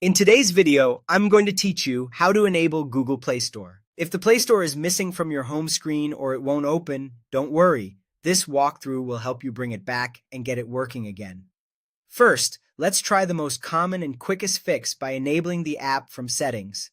In today's video, I'm going to teach you how to enable Google Play Store. If the Play Store is missing from your home screen or it won't open, don't worry. This walkthrough will help you bring it back and get it working again. First, let's try the most common and quickest fix by enabling the app from Settings.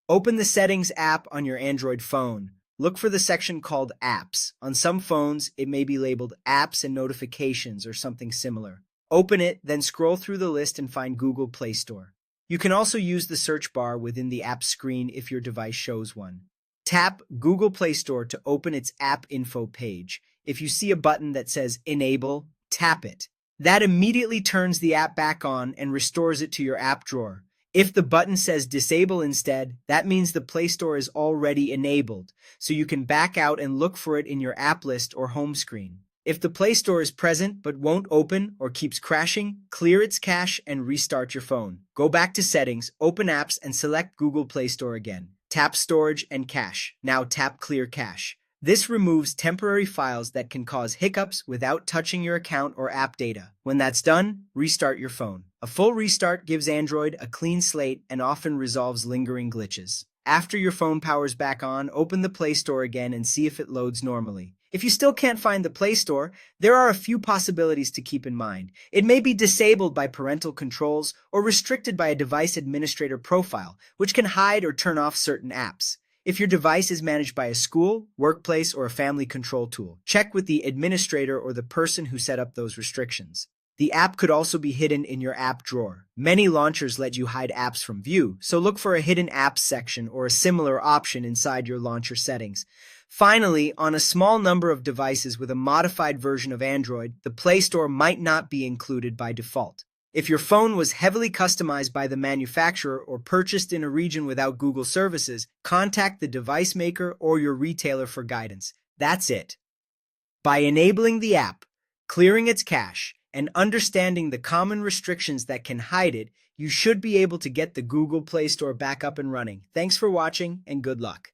Open the Settings app on your Android phone. Look for the section called Apps. On some phones, it may be labeled Apps and Notifications or something similar. Open it, then scroll through the list and find Google Play Store. You can also use the search bar within the app screen if your device shows one. Tap Google Play Store to open its app info page. If you see a button that says Enable, tap it. That immediately turns the app back on and restores it to your app drawer. If the button says Disable instead, that means the Play Store is already enabled, so you can back out and look for it in your app list or home screen. If the Play Store is present but won't open or keeps crashing, clear its cache and restart your phone. Go back to Settings, open Apps, and select Google Play Store again. Tap Storage and Cache. Now tap Clear Cache. This removes temporary files that can cause hiccups without touching your account or app data. When that's done, restart your phone. A full restart gives Android a clean slate and often resolves lingering glitches. After your phone powers back on, open the Play Store again and see if it loads normally. If you still can't find the Play Store, there are a few possibilities to keep in mind. It may be disabled by parental controls or restricted by a device administrator profile, which can hide or turn off certain apps. If your device is managed by a school, workplace, or a family control tool, check with the administrator or the person who set up those restrictions. The app could also be hidden in your app drawer. Many launchers let you hide apps from view, so look for a hidden apps section or a similar option inside your launcher settings. Finally, on a small number of devices with a modified version of Android, the Play Store might not be included by default. If your phone was heavily customized by the manufacturer or purchased in a region without Google services, contact the device maker or your retailer for guidance. That's it. By enabling the app, clearing its cache, and understanding the common restrictions that can hide it, you should be able to get the Google Play Store back up and running. Thanks for watching, and good luck.